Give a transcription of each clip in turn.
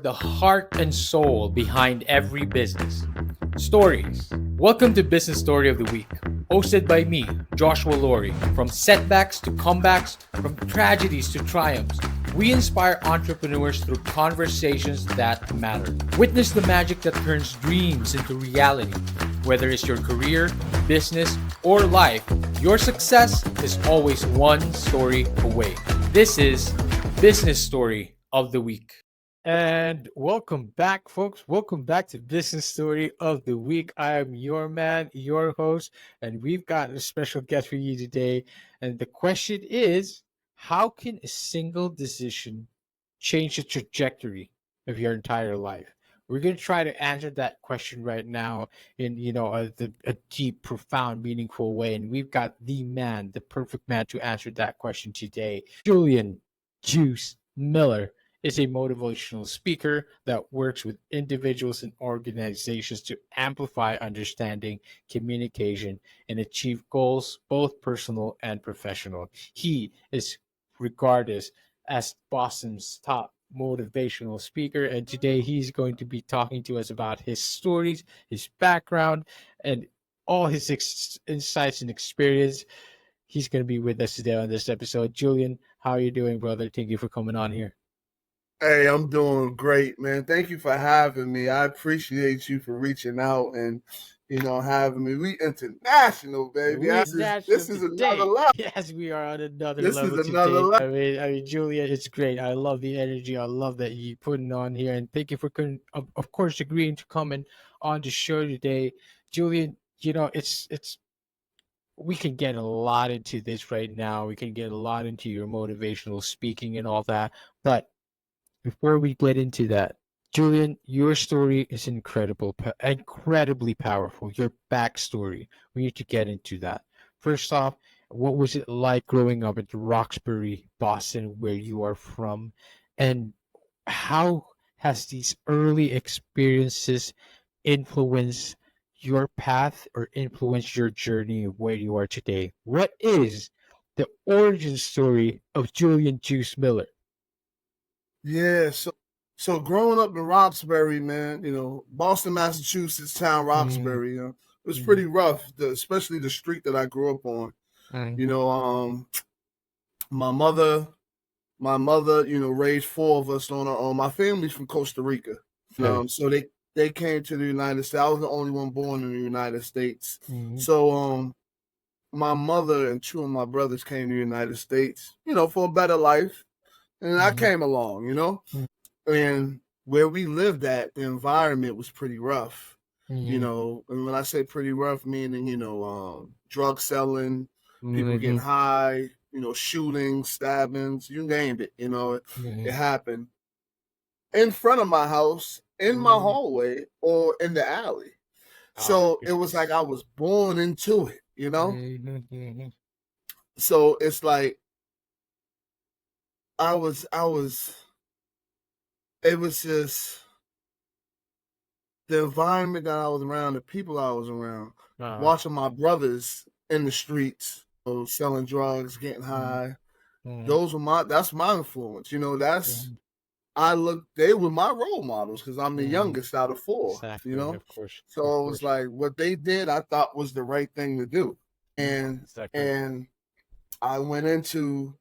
the heart and soul behind every business. Stories. Welcome to Business Story of the Week, hosted by me, Joshua Laurie. From setbacks to comebacks, from tragedies to triumphs, we inspire entrepreneurs through conversations that matter. Witness the magic that turns dreams into reality. Whether it's your career, business, or life, your success is always one story away. This is Business Story of the Week. And welcome back, folks. Welcome back to Business Story of the Week. I am your man, your host, and we've got a special guest for you today. And the question is, how can a single decision change the trajectory of your entire life? We're going to try to answer that question right now in, a deep, profound, meaningful way. And we've got the man, the perfect man to answer that question today, Julian Juice Miller is a motivational speaker that works with individuals and organizations to amplify understanding, communication, and achieve goals, both personal and professional. He is regarded as Boston's top motivational speaker, and today he's going to be talking to us about his stories, his background, and all his insights and experience. He's going to be with us today on this episode. Julian, how are you doing, brother? Thank you for coming on here. Hey, I'm doing great, man. Thank you for having me. I appreciate you for reaching out and, having me. We international, baby. This is another level. Yes, we are on another This level is another today. level. I mean, Julia, it's great. I love the energy. I love that you putting on here, and thank you for, of course, agreeing to come on the show today, Julian. It's we can get a lot into this right now. We can get a lot into your motivational speaking and all that, but before we get into that, Julian, your story is incredibly powerful. Your backstory. We need to get into that. First off, what was it like growing up in Roxbury, Boston, where you are from? And how has these early experiences influenced your path or influenced your journey of where you are today? What is the origin story of Julian Juice Miller? Yeah, so growing up in Roxbury, man, Boston, Massachusetts town, Roxbury, it was pretty rough, especially the street that I grew up on. My mother, raised four of us on our own. My family's from Costa Rica. So they came to the United States. I was the only one born in the United States. So my mother and two of my brothers came to the United States, for a better life. And I came along, and where we lived at, the environment was pretty rough, and when I say pretty rough, meaning, drug selling, people getting high, shootings, stabbings, you named it, it happened in front of my house, in my hallway, or in the alley. So it was like I was born into it, So it's like, it was just the environment that I was around, the people I was around, watching my brothers in the streets, selling drugs, getting high. That's my influence. They were my role models because I'm the youngest out of four, Exactly, of course. So it was like what they did, I thought was the right thing to do. And I went into,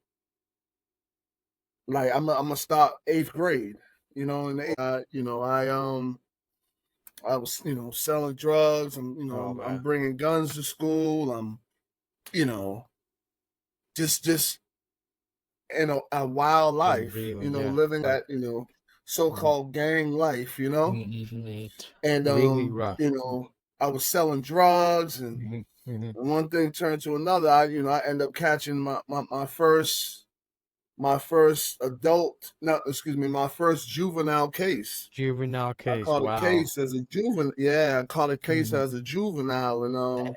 like, I'm gonna start 8th grade, and I was, selling drugs. I'm bringing guns to school. I'm, just in a wild life, living that, so-called gang life, and Really rough. I was selling drugs, and one thing turned to another. I end up catching my first juvenile case. I caught a case as a juvenile. Yeah, I caught a case as a juvenile, and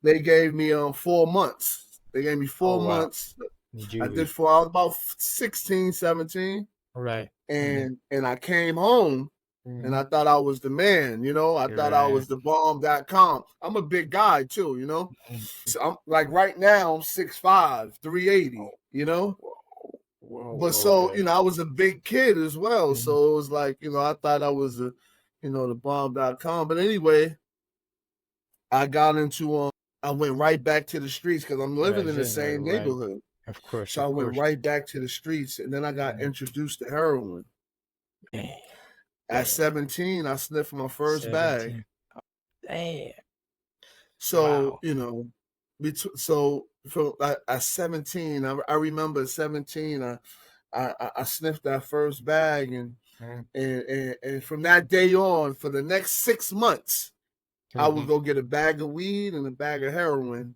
they gave me 4 months. They gave me 4 months. I was about 16, 17. Right. And I came home, and I thought I was the man, I thought I was the bomb.com. I'm a big guy too, So I'm like, right now I'm 6'5", 380, But so, I was a big kid as well. Mhm. So it was like, I thought I was the bomb.com. But anyway, I got into I went right back to the streets because I'm living in the same neighborhood. Of course, So I went right back to the streets, and then I got Mhm. introduced to heroin. Damn. At 17, I sniffed my first bag. 17. Damn. So, Wow. so from at 17, I remember at 17, I sniffed that first bag, and Mhm. and from that day on, for the next 6 months, I would Mhm. go get a bag of weed and a bag of heroin,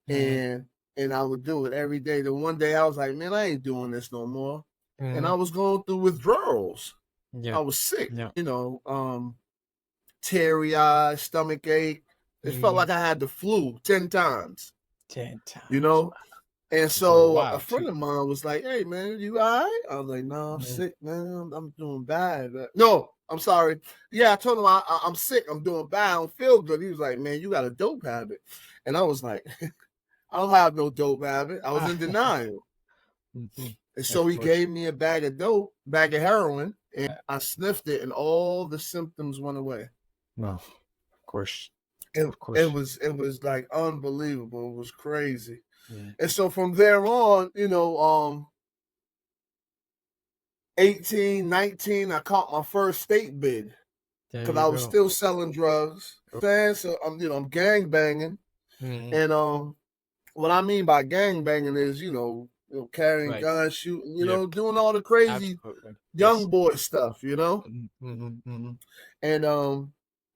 Mhm. and I would do it every day. Then one day I was like, man, I ain't doing this no more, and I Mhm. was going through withdrawals. Yeah. I was sick, Yeah. teary eyes, stomach ache. It felt Mhm. like I had the flu 10 times, 10 you times. know. And For a so a while friend too. of mine was like, "Hey man, you all right?" I was like, "No, I'm Mhm. sick, man. I'm doing bad." No, I'm sorry. Yeah, I told him I'm sick. I'm doing bad. I don't feel good. He was like, "Man, you got a dope habit," and I was like, "I don't have no dope habit." I was in denial, Mhm. and so Of he course. gave me a bag of heroin, and I sniffed it, and all the symptoms went away. Well, of course. It Of it course. was it was like unbelievable. It was crazy. Yeah. And so from there on, 18, 19, I caught my first state bid There because you I was go. still selling drugs. So I'm gang banging, Mhm. and what I mean by gang banging is carrying Right. guns, shooting, Yep. doing all the crazy Absolutely. young Yes. boy stuff. Mhm. Mhm. Mhm. And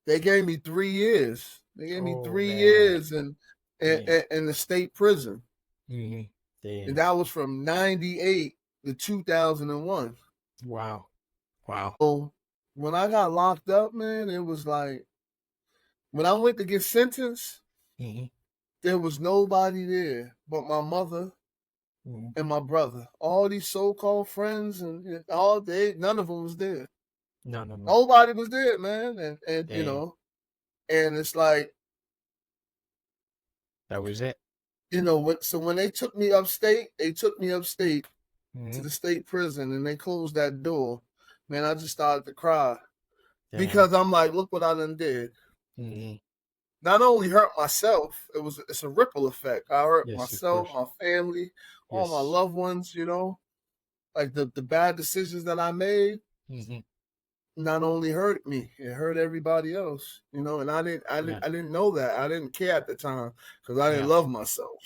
they gave me 3 years. They gave me Oh three man. years Damn. in the state prison, Mhm. and Damn. that was from '98 to 2001. Wow. Wow. So when I got locked up, man, it was like when I went to get sentenced, Mhm. there was nobody there but my mother Mhm. and my brother. All these so-called friends and none of them was there. No, no, no. Nobody was there, man. And Damn. and it's like, That was it. so when they took me upstate to Mhm. the state prison and they closed that door, man, I just started to cry Damn. because I'm like, look what I done did. Mhm. Not only hurt myself, it's a ripple effect. I hurt Yes, of myself, course. my family, all my Yes. loved ones, like the bad decisions that I made Mhm. not only hurt me, it hurt everybody else, and Yeah. I didn't know that. I didn't care at the time because I didn't Yeah. love myself.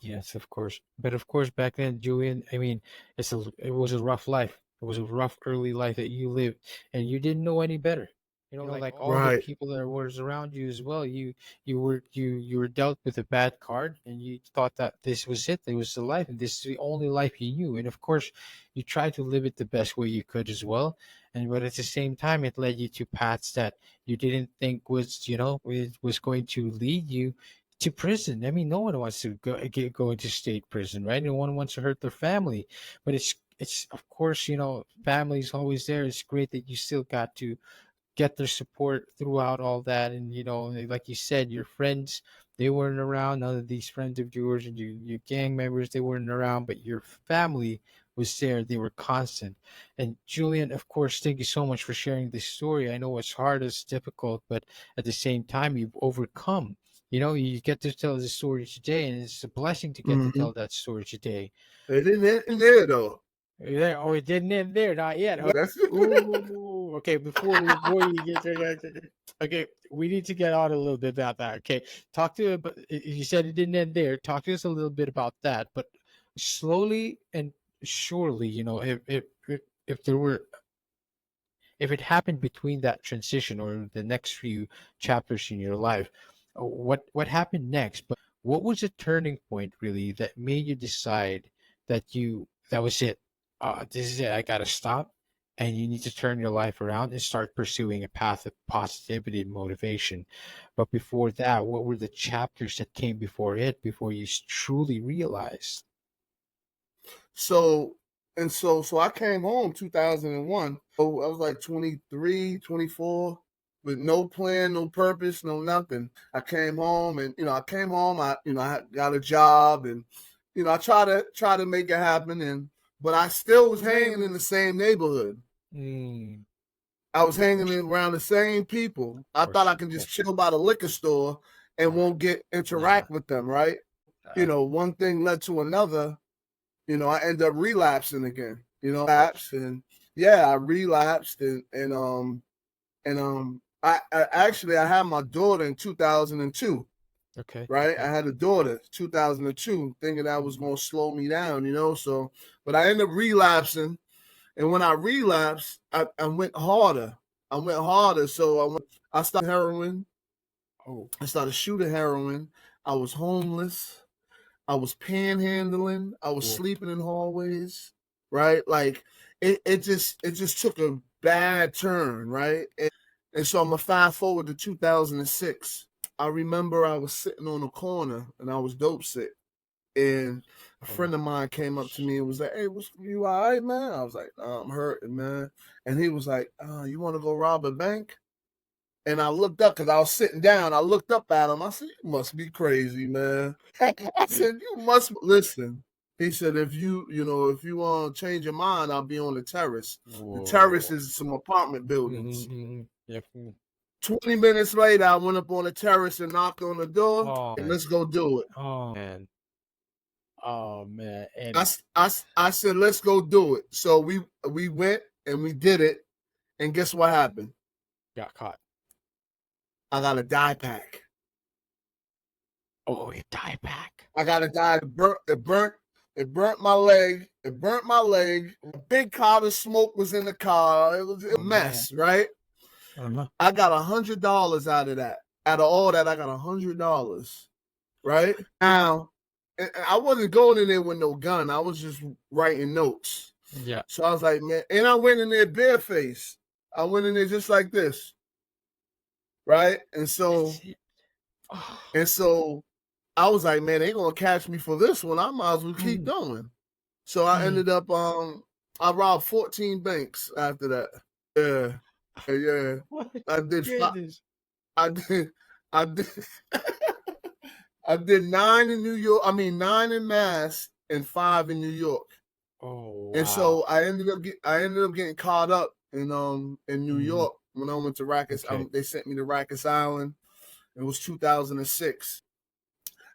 Yes, of course. But of course, back then, Julian, I mean, it was a rough life. It was a rough early life that you lived, and you didn't know any better. Like all the Right. people that was around you as well. You were dealt with a bad card, and you thought that this was it. It was the life, and this is the only life you knew. And of course, you tried to live it the best way you could as well. And but at the same time, it led you to paths that you didn't think was going to lead you to prison. I mean, no one wants to go into state prison, right? No one wants to hurt their family, but it's of course, family's always there. It's great that you still got to get their support throughout all that, and like you said, your friends, they weren't around. None of these friends of yours and your gang members, they weren't around, but your family was there. They were constant. And Julian, of course, thank you so much for sharing this story. I know it's hard, it's difficult, but at the same time, you've overcome. You get to tell the story today, and it's a blessing to get to Hmm. tell that story today. It didn't end there though. Yeah, oh, it didn't end there, not yet. That's Ooh, okay. Before you get there, okay, we need to get on a little bit about that. Okay, talk to. But you said it didn't end there. Talk to us a little bit about that. But slowly and surely, if there were if it happened between that transition or the next few chapters in your life, what happened next? But what was the turning point really that made you decide that was it? This is it. I gotta stop, and you need to turn your life around and start pursuing a path of positivity and motivation. But before that, what were the chapters that came before it? Before you truly realized? so so I came home 2001. So I was like 23, 24, with no plan, no purpose, no nothing. I came home, and I got a job, and I try to make it happen, and but I still was hanging in the same neighborhood. Mm. I was hanging around the same people. I thought I could just chill by the liquor store and won't interact with them, right? One thing led to another. I ended up relapsing again. I relapsed I had my daughter in 2002. Okay. Right, I had a daughter 2002, thinking that was going to slow me down, but I ended up relapsing. And when I relapsed, I went harder. So I started heroin. I started shooting heroin. I was homeless. I was panhandling. I was sleeping in hallways. Right, like it just took a bad turn. Right, and so I'm gonna fast forward to 2006. I remember I was sitting on a corner and I was dope sick. And a friend of mine came up to me and was like, "Hey, you all right, man?" I was like, "I'm hurting, man." And he was like, "You want to go rob a bank?" And I looked up because I was sitting down. I looked up at him. I said, "You must be crazy, man." I said, "You must listen." He said, if you want to change your mind, I'll be on the terrace. Whoa. The terrace is some apartment buildings. Mm-hmm. Yep. 20 minutes later, I went up on the terrace and knocked on the door. And let's go do it. Oh, man. Oh, man. And I said, let's go do it. So we went and we did it. And guess what happened? Got caught. I got a dye pack. Oh, a dye pack. I got a dye. It burnt my leg. A big cloud of smoke was in the car. It was a mess, right? I got $100 out of that. Out of all that, I got $100. Right? Now, I wasn't going in there with no gun. I was just writing notes. Yeah. So I was like, man, and I went in there barefaced. I went in there just like this. Right? And so I was like, man, they gonna catch me for this one. I might as well keep going. So I ended up I robbed 14 banks after that. Yeah. I did I did 9 in New York. 9 in Mass and 5 in New York. Oh, wow. And so I ended up getting caught up in New York when I went to Rikers. Okay. They sent me to Rikers Island. It was 2006.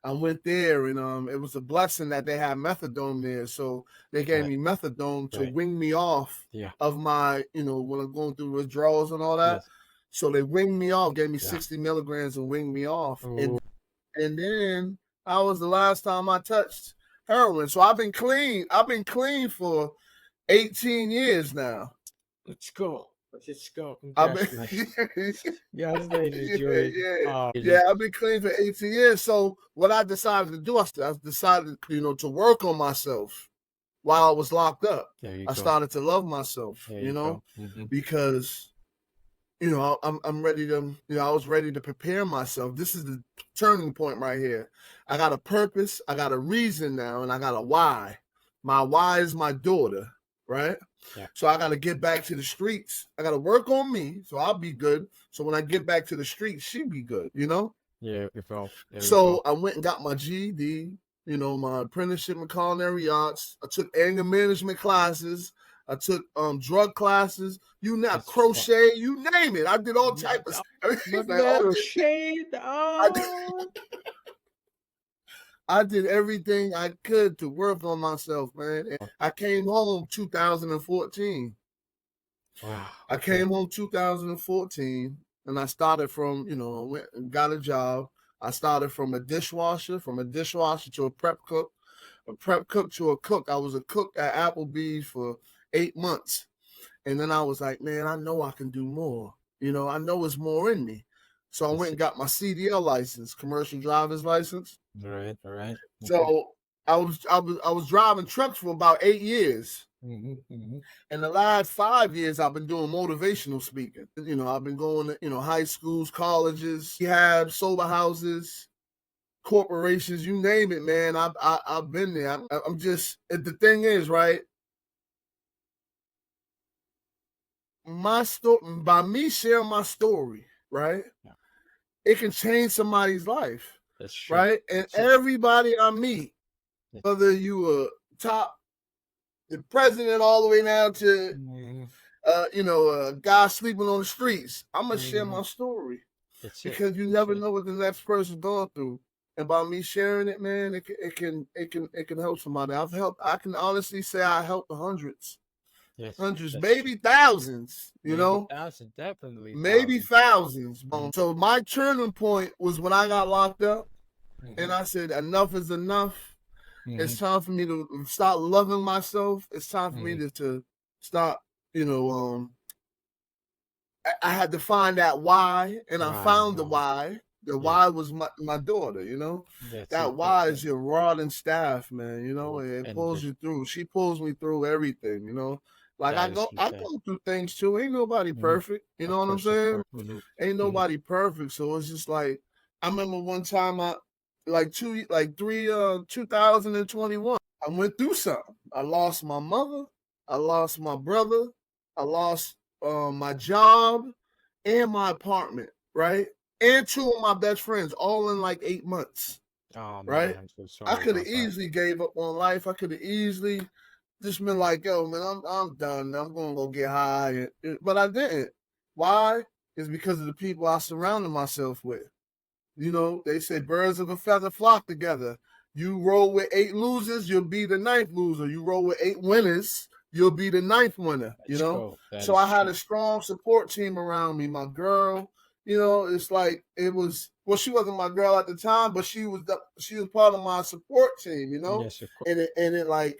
I went there and it was a blessing that they had methadone there. So they gave me methadone to wing me off of my, when I'm going through withdrawals and all that. Yes. So they winged me off, gave me 60 milligrams and winged me off. And then I was the last time I touched heroin. So I've been clean. I've been clean for 18 years now. Let's go. Congratulations. I've been clean for 18 years. So what I decided to do, I decided, to work on myself while I was locked up. I started to love myself, because, I'm ready to, I was ready to prepare myself. This is the turning point right here. I got a purpose. I got a reason now, and I got a why. My why is my daughter, right? Yeah. So I got to get back to the streets. I got to work on me so I'll be good. So when I get back to the streets, she'll be good, Yeah. So I went and got my GED, my apprenticeship in culinary arts. I took anger management classes. I took drug classes. Crochet, you name it. I did all type of stuff. Crochet. I did everything I could to work on myself, man. And I came home 2014. Wow. I came home 2014 and I started from, I went and got a job. I started from a dishwasher to a prep cook to a cook. I was a cook at Applebee's for 8 months. And then I was like, man, I know I can do more. I know it's more in me. So I went and got my CDL license, commercial driver's license. All right. Okay. So I was driving trucks for about 8 years. And the last 5 years, I've been doing motivational speaking. I've been going to, high schools, colleges, rehabs, sober houses, corporations, you name it, man. I've been there. I'm just, the thing is, right? My story, by me sharing my story, right? Yeah. It can change somebody's life. That's true. Right? And everybody I meet, whether you a top the president all the way down to Mm-hmm. a guy sleeping on the streets. I'm gonna share Mm-hmm. my story That's it. because you That's never it. know what the next person's going through. And by me sharing it, man, it can help somebody. I can honestly say I helped hundreds, Yes, hundreds, that's true. maybe thousands. Maybe thousand, definitely Maybe thousand. thousands. Mm-hmm. So my turning point was when I got locked up, Mm-hmm. and I said enough is enough. Mm-hmm. It's time for me to start loving myself. It's time for me Mm-hmm. to start, you know, I had to find that why, and I Why? found the why. The Yes, why was my daughter, that's That it. That's why is it. your rod and staff, man. Oh, It and pulls just you through. She pulls me through everything. Like that is I that. go through things too. Ain't nobody Mm-hmm. perfect. You know what I'm Of saying? course. Mm-hmm. Ain't Mm-hmm. nobody perfect. So it's just like I remember one time like 2021. I went through something. I lost my mother. I lost my brother. I lost my job and my apartment, right? And two of my best friends, all in like 8 months, Oh man, right? I'm so I sorry could have about that. easily gave up on life. I could have easily just been like, yo, man, I'm done. I'm gonna go get high. But I didn't. Why? It's because of the people I surrounded myself with. They say birds of a feather flock together. You roll with 8 losers, you'll be the ninth loser. You roll with 8 winners, you'll be the ninth winner. Let's go. That So is I had true. a strong support team around me. My girl, it's like it was. Well, she wasn't my girl at the time, but she was part of my support team. Yes, of course. And it like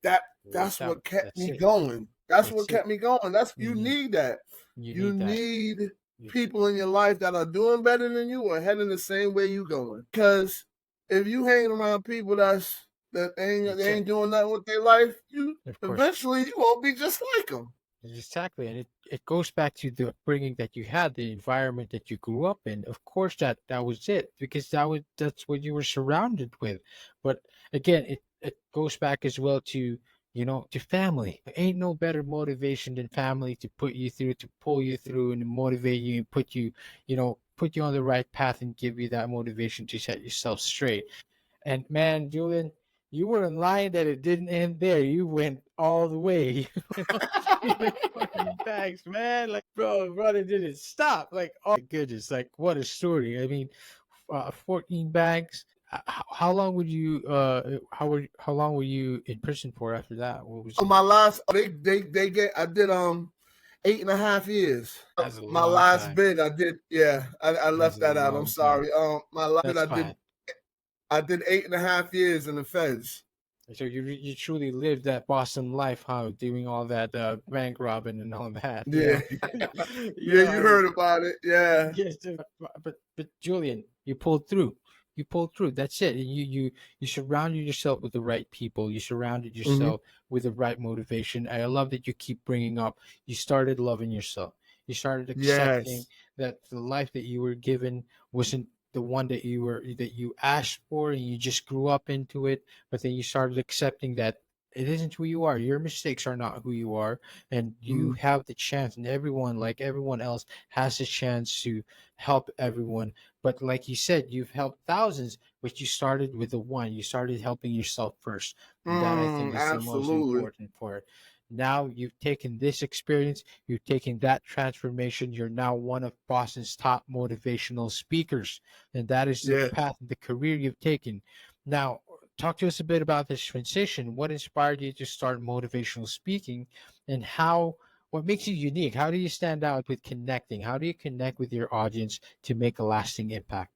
that. It That's worked out. what kept That's me it. going. That's what That's it. kept me going. That's you Mm-hmm. need that. You You need that. need You, people in your life that are doing better than you or heading the same way you going. Because if you hang around people that that's they it. ain't doing nothing with their life, you Of course. eventually you won't be just like them. Exactly, and it goes back to the upbringing that you had, the environment that you grew up in. Of course, that was it, because that's what you were surrounded with. But again, it goes back as well to to family. There ain't no better motivation than family to put you through, to pull you through, and motivate you, and put you on the right path, and give you that motivation to set yourself straight. And man, Julian, you were in line that it didn't end there. You went all the way. You went on to the 14 bags, man. Like, bro, it didn't stop. Like, oh my goodness, like what a story. I mean, 14 bags. How long would you how long were you in prison for after that? What was So it? my last they get I did 8.5 years. That's a My long last time. bid I did, yeah, I That's left a that out. I'm long time. sorry. My last bid That's fine. I did 8.5 years in the feds. So you truly lived that Boston life, huh? Doing all that bank robbing and all that, Yeah. Yeah, you I mean, heard about it. Yeah. yes, but Julian, you pulled through. You pulled through. That's it. And you surrounded yourself with the right people. You surrounded Hmm. yourself with the right motivation. I love that you keep bringing up. You started loving yourself. You started accepting Yes. that the life that you were given wasn't the one that you asked for, and you just grew up into it. But then you started accepting that it isn't who you are. Your mistakes are not who you are, and you Hmm. have the chance. And everyone, like everyone else, has a chance to help everyone. But like you said, you've helped thousands, but you started with the one. You started helping yourself first. And that, I think, is the most Absolutely. important part. Now you've taken this experience, you've taken that transformation. You're now one of Boston's top motivational speakers. And that is the Yeah. path, the career you've taken. Now, talk to us a bit about this transition. What inspired you to start motivational speaking, and what makes you unique? How do you stand out with connecting? How do you connect with your audience to make a lasting impact?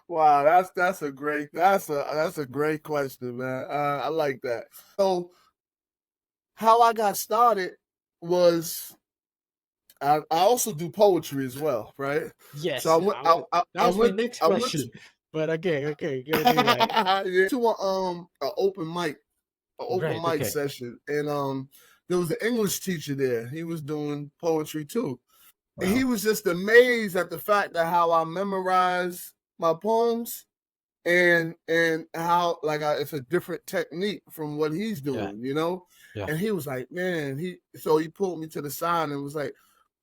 Wow, that's a great question, man. I like that. So how I got started was I also do poetry as well, right? So I Yes, went I, that I was my went next I went question. But okay, gonna do that. yeah, to a open Right. mic Okay. session, and there was an English teacher there. He was doing poetry too, and he Wow. was just amazed at the fact that how I memorize my poems and how it's a different technique from what he's Yeah. doing. Yeah. And he was like, man, he pulled me to the side and was like,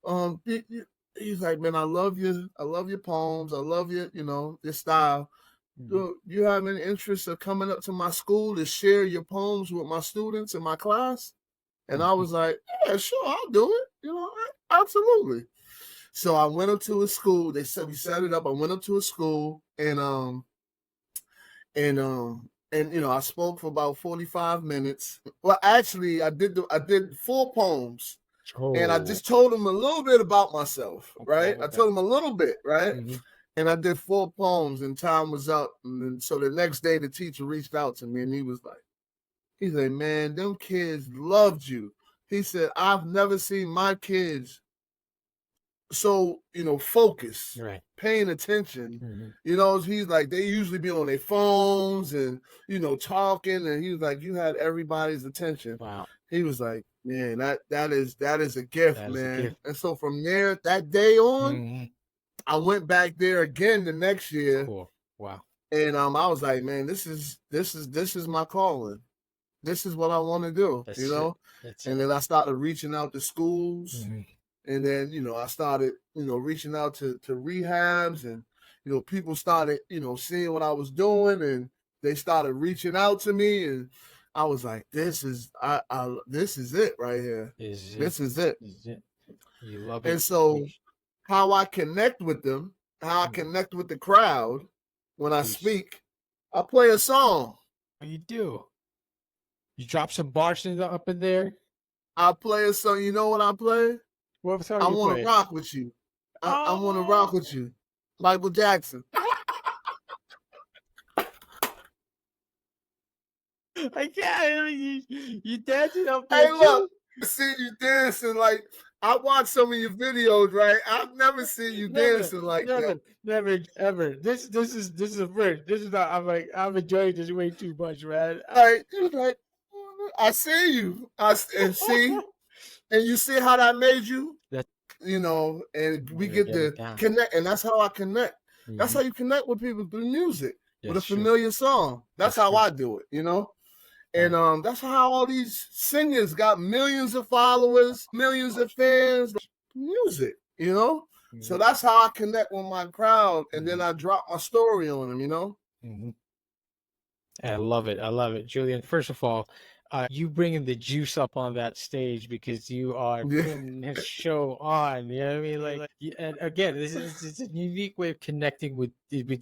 um, he's like, man, I love your poems, I love your style, do you have any interest of coming up to my school to share your poems with my students in my class? And I was like, yeah, sure, I'll do it. Absolutely. So I went up to a school. They said we set it up. I went up to a school and I spoke for about 45 minutes. Well, actually, I did 4 poems. And I just told them a little bit about myself, right? I told them a little bit, right? And I did 4 poems, and time was up. And so the next day, the teacher reached out to me, and he said, man, them kids loved you. He said, I've never seen my kids so, focused, Right. paying attention. He's like, they usually be on their phones and, talking. And he was like, you had everybody's attention. Wow. He was like, man, that is a gift, man. And so from there, that day on, I went back there again the next year. Cool. Wow. And I was like, man, this is my calling. This is what I want to do, And then I started reaching out to schools. And then, I started, reaching out to rehabs and, people started, seeing what I was doing and they started reaching out to me. And I was like, this is it right here. This is it. You love it. And so how I connect with them, how I connect with the crowd when I speak, I play a song. You do. You drop some bars up in there. I play a song. You know what I play? What song I want to rock with you. I want to rock with you. Michael Jackson. I can't. You dancing up there. Hey, look. I see you dancing like I watched some of your videos, right? I've never seen you dancing like that. Never, ever. This is a first. This is not. I'm enjoying this way too much, man. Like, I see you. And see. And you see how that made you? And we get to connect. And that's how I connect. That's how you connect with people through music, with a familiar song. That's how I do it, And that's how all these singers got millions of followers, millions of fans. Music, So that's how I connect with my crowd. And then I drop my story on them, I love it. Julian, first of all, you bringing the juice up on that stage because you are putting this show on. You know what I mean? And again, it's a unique way of connecting with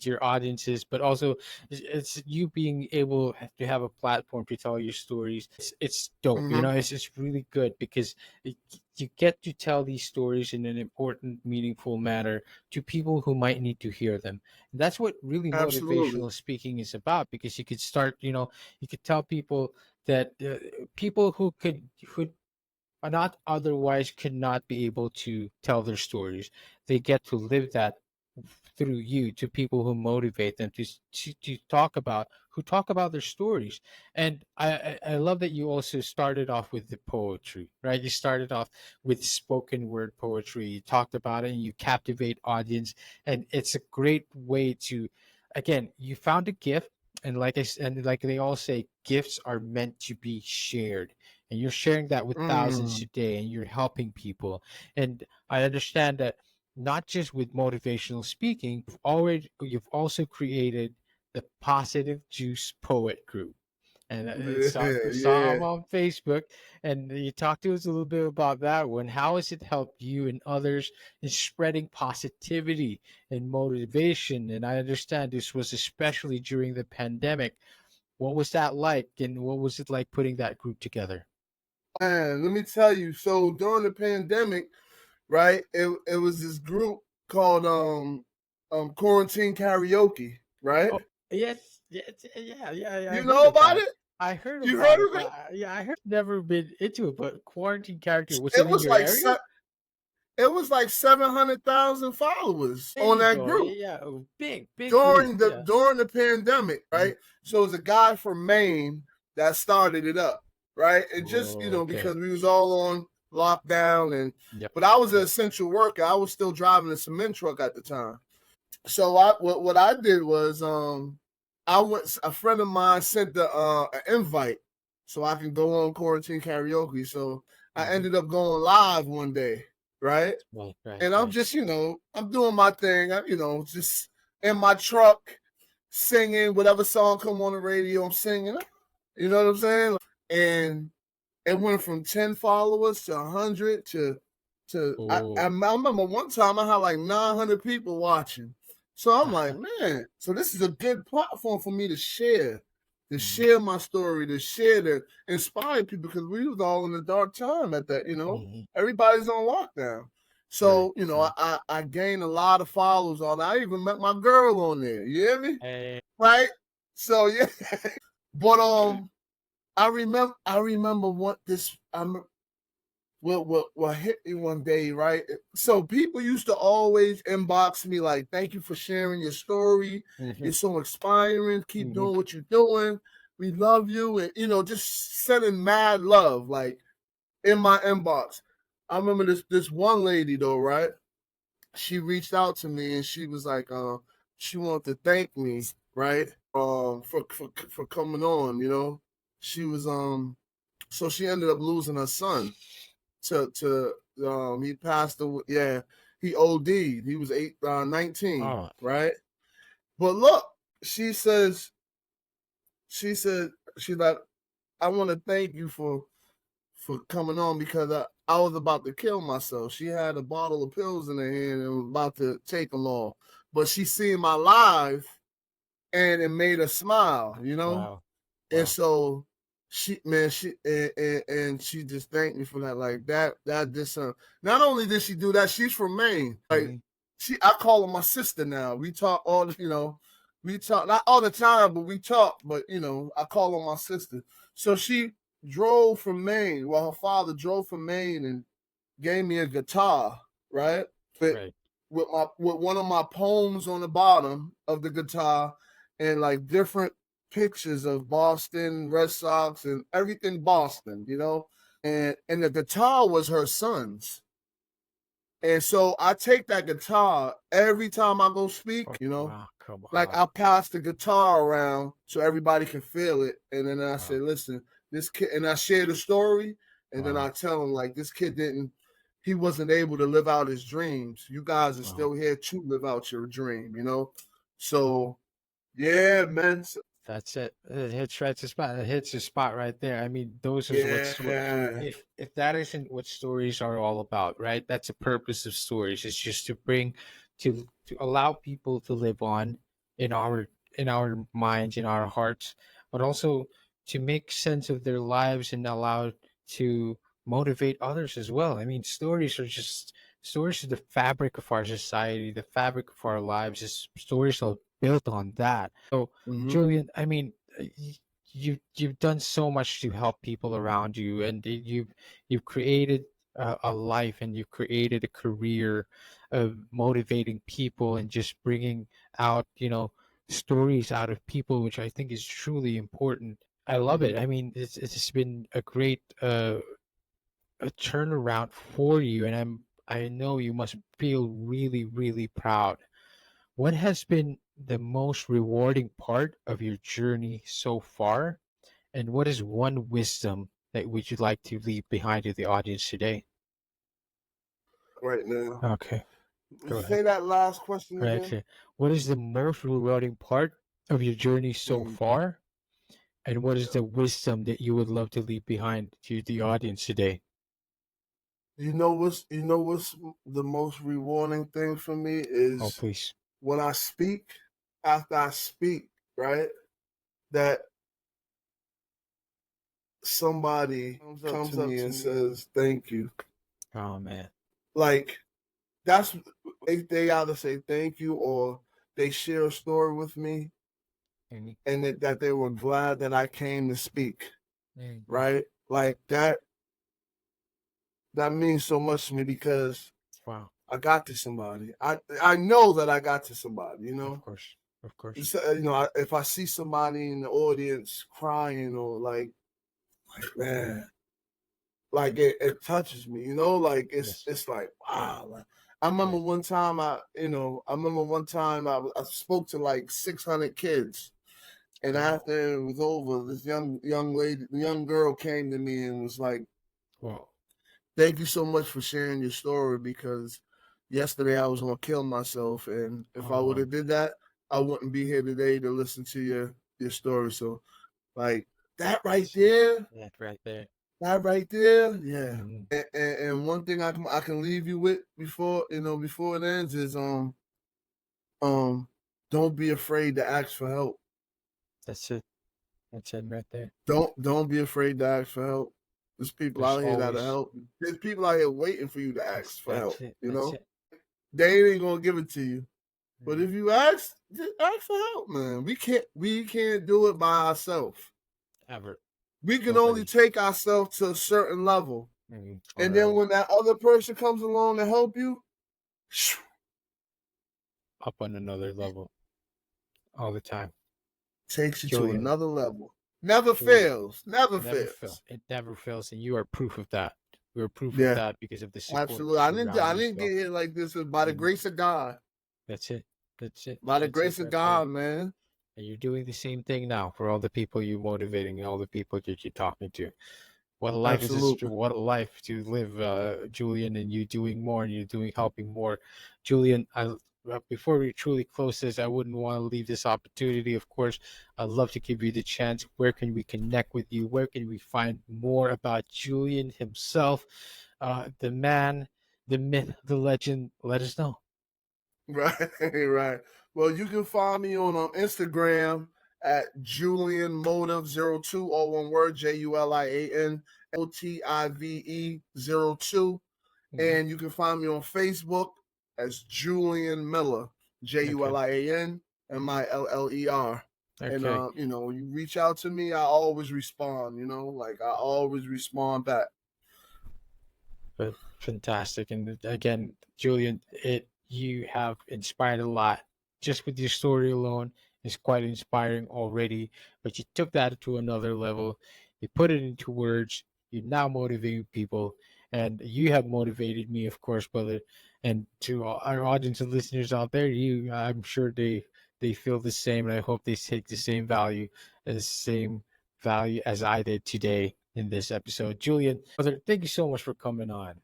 your audiences, but also it's you being able to have a platform to tell your stories. It's dope. It's really good because you get to tell these stories in an important, meaningful manner to people who might need to hear them. And that's what really motivational speaking is about, because you could start, you could tell people that people who are not otherwise could not be able to tell their stories, they get to live that through you to people who motivate them to talk about their stories. And I love that you also started off with the poetry, right? You started off with spoken word poetry. You talked about it and you captivate audience, and it's a great way to, again, you found a gift. And like they all say, gifts are meant to be shared, and you're sharing that with thousands today, and you're helping people. And I understand that not just with motivational speaking, you've also created the Positive Juice Poet Group. And saw him on Facebook, and you talked to us a little bit about that one. How has it helped you and others in spreading positivity and motivation? And I understand this was especially during the pandemic. What was that like, and what was it like putting that group together? Man, let me tell you. So during the pandemic, right, it was this group called Quarantine Karaoke, right? Oh, yes. Yeah. You know about it? I heard you about heard of it. Yeah, I heard. Never been into it, but Quarantine Character was it in was your like area? It was like 700,000 followers on that group. Yeah, big during group, during the pandemic, right? So it was a guy from Maine that started it up, right? And just because we was all on lockdown, and but I was an essential worker. I was still driving a cement truck at the time. So what I did was a friend of mine sent an invite so I can go on Quarantine Karaoke. So I ended up going live one day, right? And I'm just, I'm doing my thing, just in my truck, singing whatever song come on the radio. I'm singing, you know what I'm saying? And it went from 10 followers to 100 I remember one time I had like 900 people watching. So I'm like, man, so this is a good platform for me to share my story, to share, to inspire people, because we was all in a dark time at that, everybody's on lockdown. So, I gained a lot of followers on that. I even met my girl on there. You hear me? Right? So yeah. But I remember what hit me one day, right? So people used to always inbox me like, "Thank you for sharing your story. It's so inspiring. Keep doing what you're doing. We love you." And just sending mad love like in my inbox. I remember this one lady though, right? She reached out to me and she was like, she wanted to thank me, right? For coming on. She was so she ended up losing her son to he passed away. Yeah, he OD'd. He was 19, right? But look, she says, she's like, I want to thank you for coming on, because I was about to kill myself. She had a bottle of pills in her hand and was about to take them all. But she seen my live and it made her smile, Wow. And so she and she just thanked me for that. Like that did something. Not only did she do that, she's from Maine. Like I call her my sister now. We talk we talk not all the time, but we talk. But I call her my sister. So she drove from Maine. Well, her father drove from Maine and gave me a guitar, right? With one of my poems on the bottom of the guitar, and like different pictures of Boston Red Sox and everything Boston, and the guitar was her son's. And so I take that guitar every time I go speak, Wow, come like on. I pass the guitar around so everybody can feel it. And then I say, listen, this kid, and I share the story, and then I tell him like, this kid he wasn't able to live out his dreams. You guys are still here to live out your dream, So yeah, man. That's it. It hits right to spot. It hits the spot right there. I mean, those is what Yeah. if that isn't what stories are all about, right? That's the purpose of stories. It's just to bring to allow people to live on in our minds, in our hearts, but also to make sense of their lives and allow to motivate others as well. I mean, stories are the fabric of our society, the fabric of our lives. Stories are built on that. So Julian, I mean, you've done so much to help people around you, and you've created a life, and you've created a career of motivating people and just bringing out stories out of people, which I think is truly important. I love it. I mean, it's been a great a turnaround for you, and I know you must feel really really proud. What has been the most rewarding part of your journey so far? And what is one wisdom that would you like to leave behind to the audience today? Right now. Okay, go ahead. Say that last question Right again. here. What is the most rewarding part of your journey so far? And what is the wisdom that you would love to leave behind to the audience today? You know what's the most rewarding thing for me Oh, is please. when I speak, after I speak, right? That somebody comes up to me and says, "Thank you." Oh, man. Like that's they either say thank you or they share a story with me, Mhm. and that they were glad that I came to speak, Mhm. right? Like that means so much to me, because Wow. I got to somebody. I know that I got to somebody. Of course. Of course. If I see somebody in the audience crying, or like man, like it touches me. Like Yes. it's like wow. Like, I remember Yes. one time I spoke to like 600 kids. And after it was over, this young girl came to me and was like, Wow. "Thank you so much for sharing your story, because yesterday I was gonna kill myself, and if I would Oh, have did that, I wouldn't be here today to listen to your story. So, like that right there, That right there. that right there, yeah. Mhm. And one thing I can leave you with before before it ends is don't be afraid to ask for help. That's it. That's it right there. Don't be afraid to ask for help. There's people There's out here that'll always. help. There's people out here waiting for you to ask for That's help. it. You That's know, it. they ain't gonna give it to you. But Mhm. if you ask, just ask for help, man. We can't do it by ourselves. Ever. We can only Nobody. take ourselves to a certain level. And then when that other person comes along to help you, Up on another level all the time. takes you to Julian. another level. Never Julian. fails. Never Never fails. fails. It never fails, and you are proof of that. You are proof of Yeah, that because of the support absolutely. you I didn't surround I didn't yourself. get here like this by the And grace of God. that's it. That's it. By the That's it grace of right there. God, man. And you're doing the same thing now for all the people you're motivating, all the people that you're talking to. What a life is this? Absolutely. What a life to live, Julian, and you doing more and you're doing helping more. Julian, before we truly close this, I wouldn't want to leave this opportunity. Of course, I'd love to give you the chance. Where can we connect with you? Where can we find more about Julian himself, the man, the myth, the legend? Let us know. Right, right. Well, you can find me on Instagram at Julian Motive 02, all one word, Julian Motive 02. Mhm. And you can find me on Facebook as Julian Miller, Okay. Julian Miller. And Okay. when you reach out to me, I always respond, like I always respond back. But fantastic. And again, Julian, you have inspired a lot. Just with your story alone is quite inspiring already. But you took that to another level. You put it into words. You now motivate people, and you have motivated me, of course, brother. And to all our audience and listeners out there, I'm sure they feel the same, and I hope they take the same value as I did today in this episode. Julian, brother, thank you so much for coming on.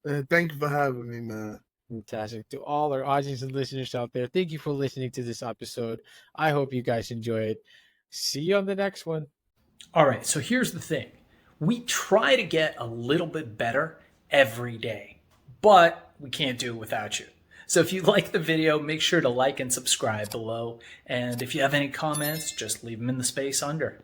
And thank you for having me, man. Fantastic. To all our audience and listeners out there, thank you for listening to this episode. I hope you guys enjoy it. See you on the next one. All right, so here's the thing. We try to get a little bit better every day, but we can't do it without you. So if you like the video, make sure to like and subscribe below. And if you have any comments, just leave them in the space under.